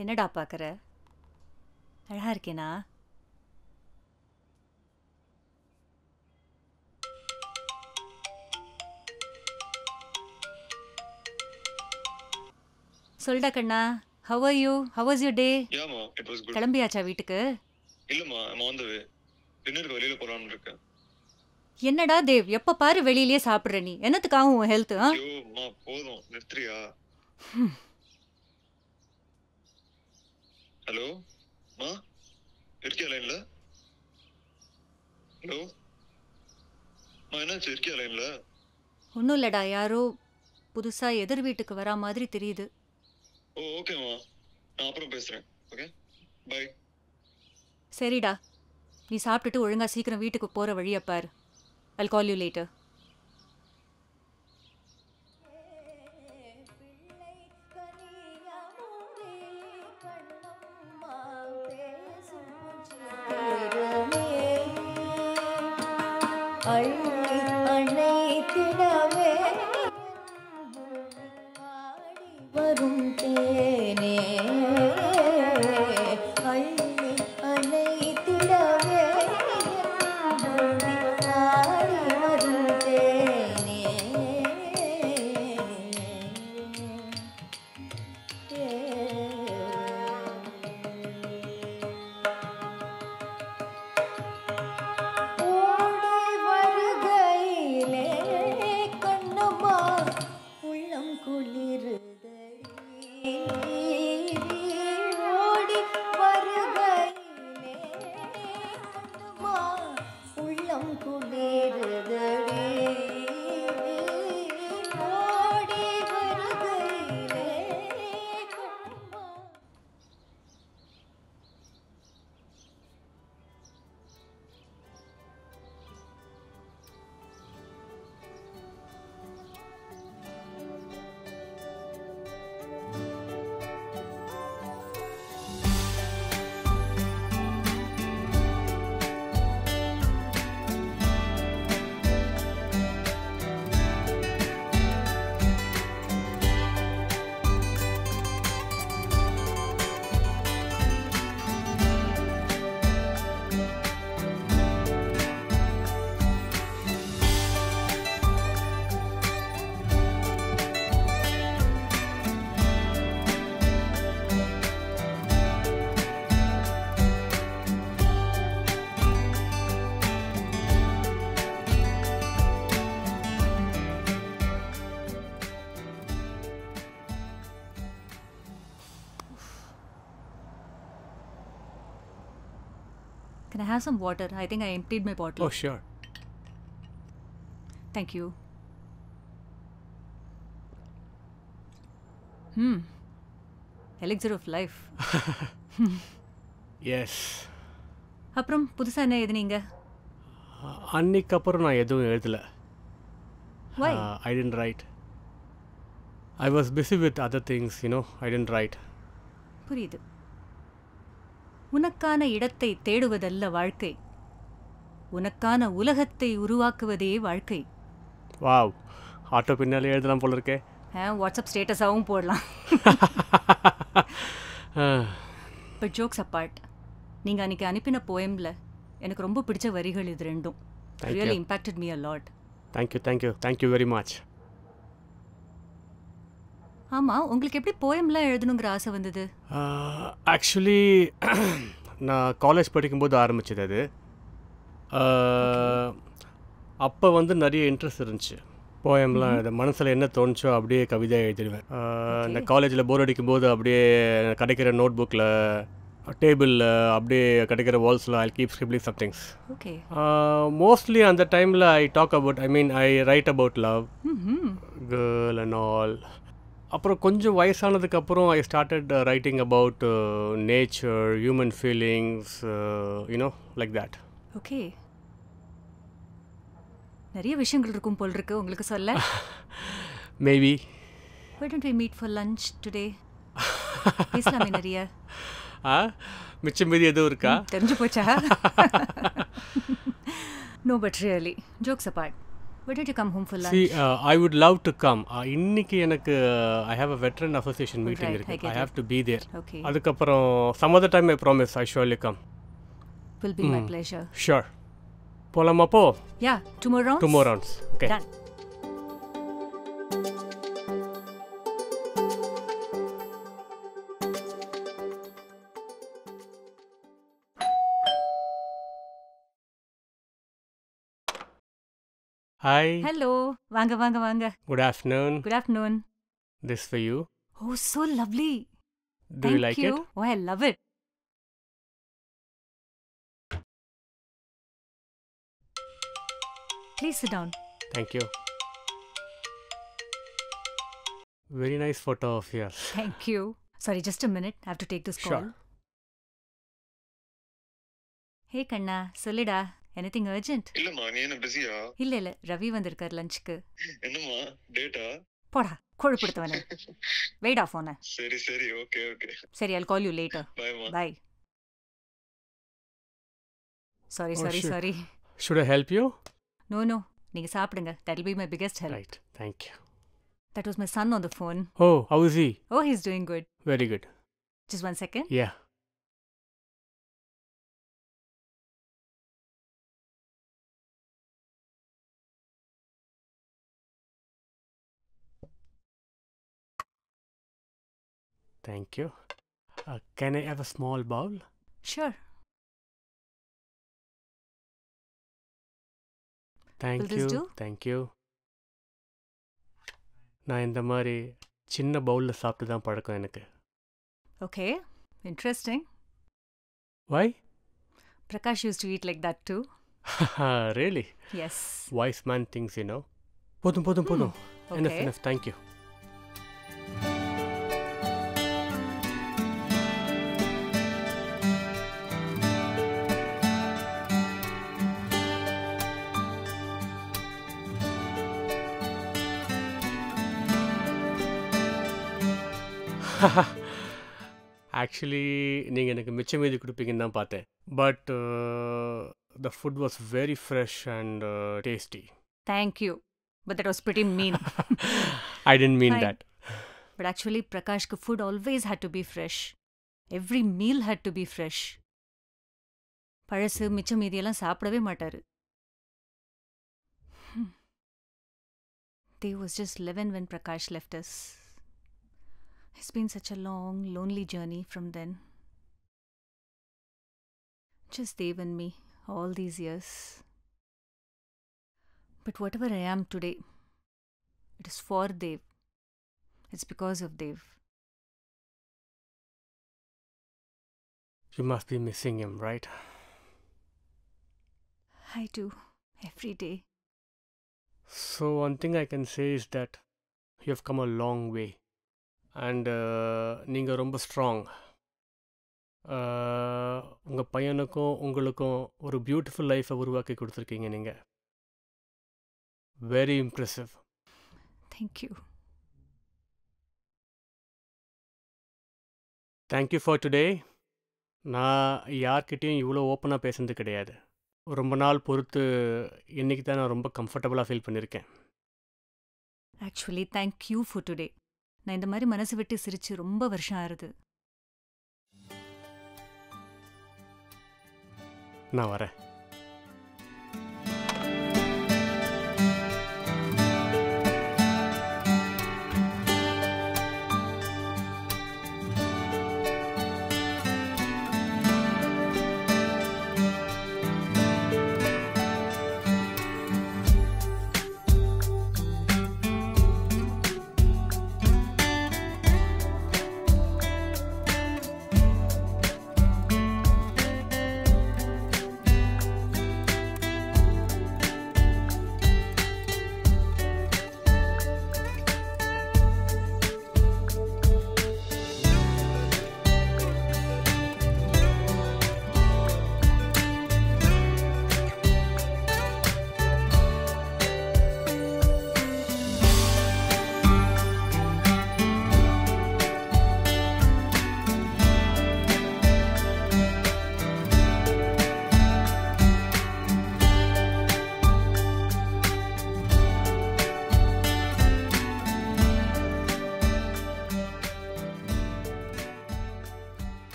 என்னடா பார்க்குற? அழகா இருக்கேனா? சொல்டா கண்ணா. How are you? How was your day? Yeah, ma, it was good. கிளம்பியாச்சா வீட்டுக்கு? இல்லம்மா, I'm on the way. டின்னருக்கு வெளியில போலாம்னு இருக்கேன். என்னடா தேவ், எப்ப பாரு வெளியிலேயே சாப்பிடுற நீ. என்னத்துக்காகும் உன் ஹெல்த்? ஐயோ அம்மா, போதும் நிறுத்துறியா? ஹலோ மா, இருக்கியா லைன்ல? ஹலோ மா, என்னாச்சு, இருக்கியா லைன்ல? ஒன்றும் இல்லடா, யாரோ புதுசா எதிர் வீட்டுக்கு வரா மாதிரி தெரியுது. ஓ ஓகேம்மா, நான் அப்புறம் பேசுறேன். Okay bye. சரிடா, நீ சாப்பிட்டுட்டு ஒழுங்கா சீக்கிரம் வீட்டுக்கு போற வழியை பாரு. I'll call you later. Can I have some water? I think I emptied my bottle. Oh, sure. Thank you. Elixir of life. Yes. அப்புறம் புதுசா என்ன எழுதுனீங்க? அன்னைக்கு அப்புறம் நான் எதுவும் எழுதல. Why? I didn't write. I was busy with other things, you know. I didn't write. புரியுது. உனக்கான இடத்தை தேடுவதல்ல வாழ்க்கை, உனக்கான உலகத்தை உருவாக்குவதே வாழ்க்கை. வாவ், ஆட்டோ பின்னாலே எழுதலாம் போல இருக்கே. வாட்ஸ்அப் ஸ்டேட்டஸாகவும் போடலாம். பட் ஜோக்ஸ் அப்பார்ட், நீங்கள் அன்றைக்கி அனுப்பின போயமில் எனக்கு ரொம்ப பிடிச்ச வரிகள் இது ரெண்டும். Really impacted me a lot. Thank you very much. ஆமாம், உங்களுக்கு எப்படி போயம்லாம் எழுதணுங்கிற ஆசை வந்தது? ஆக்சுவலி நான் காலேஜ் படிக்கும்போது ஆரம்பிச்சது அது. அப்போ வந்து நிறைய இன்ட்ரெஸ்ட் இருந்துச்சு. போயம்லாம் எழுத மனசில் என்ன தோணுச்சோ அப்படியே கவிதையாக எழுதிடுவேன். இந்த காலேஜில் போர் அடிக்கும்போது அப்படியே கிடைக்கிற நோட் புக்கில், டேபிளில், அப்படியே கிடைக்கிற வால்ஸில் I keep scribbling somethings. Okay. Mostly அந்த டைமில் I talk about, I write about love, girl and all. அப்புறம் கொஞ்சம் வயசானதுக்கப்புறம் I started writing about nature, human feelings, you know, like that. Okay. நிறைய விஷயங்கள் இருக்கும் போல் இருக்கு உங்களுக்கு சொல்ல. Maybe. Why don't we meet for lunch today? பேசலாமே நிறைய. மிச்சம் மீதி எதுவும் இருக்கா? தெரிஞ்சு போச்சா? No, but really, jokes apart. Why don't you come home for lunch? See, I would love to come. இன்னைக்கு எனக்கு I have a veteran association meeting Right, இருக்கு. I get I have to be there. Okay. அதுக்கப்புறம் some other time I promise I surely come. Will be my pleasure. Sure. போலாமா போ? Yeah, 2 more rounds? 2 more rounds. Okay. Done. Hi. Hello. வாங்க வாங்க வாங்க. Good afternoon. Good afternoon. This for you. Oh, so lovely. Do you like it? Oh, I love it. Please sit down. Thank you. Very nice photo of yours. Thank you. Sorry, just a minute. I have to take this call. Sure. Hey கண்ணா, சொல்லுடா. Anything urgent? இல்லம்மா நீ என்ன பிஸியா? இல்ல ரவி வந்திருக்கார் லஞ்சுக்கு. என்னம்மா data? போடா, கொழுப்படுத்தவனே. வெயிட் ஆஃப் போன. சரி ஓகே சரி, I'll call you later. பைமா. Bye. Sorry. Should I help you? No. நீங்க சாப்பிடுங்க. That'll be my biggest help. Right. Thank you. That was my son on the phone. Oh, how is he? Oh, he's doing good. Very good. Just 1 second. Yeah. Thank you. Can I have a small bowl? Sure. Thank Will this you. do? Thank you. நான் இந்த மாதிரி சின்ன பவுலில் சாப்பிட்டு தான் பழக்கம் எனக்கு. Okay. Interesting. Why? Prakash used to eat like that too. Really? Yes. Wise man thinks, you know. போதும். Okay. Enough. Thank you. Actually நீங்கள் எனக்கு மிச்சம் மீதி கொடுப்பீங்கன்னு தான் பார்த்தேன். But the food was very fresh and tasty. Thank you. But that was pretty mean. I didn't mean Fine. that. But actually, Prakash's food always had to be fresh. Every meal had to be fresh. பழசு மிச்சம் மீதியெல்லாம் சாப்பிடவே மாட்டாரு. They was just 11 when Prakash left us. It's been such a long, lonely journey from then. Just Dev and me, all these years. But whatever I am today, it is for Dev. It's because of Dev. You must be missing him, right? I do, every day. So one thing I can say is that you have come a long way. And நீங்கள் ரொம்ப strong. உங்கள் பையனுக்கும் உங்களுக்கும் ஒரு beautiful லைஃப்பை உருவாக்கி கொடுத்துருக்கீங்க நீங்கள். Very impressive. Thank you. Thank you for today. நான் யார்கிட்டையும் இவ்வளோ ஓப்பனாக பேசுனது கிடையாது. ரொம்ப நாள் பொறுத்து இன்றைக்கி தான் நான் ரொம்ப கம்ஃபர்டபுளாக ஃபீல் பண்ணியிருக்கேன். Actually, thank you for today. நான் இந்த மாதிரி மனசு விட்டு சிரிச்சு ரொம்ப வருஷம் ஆறுது. நான் வரேன்.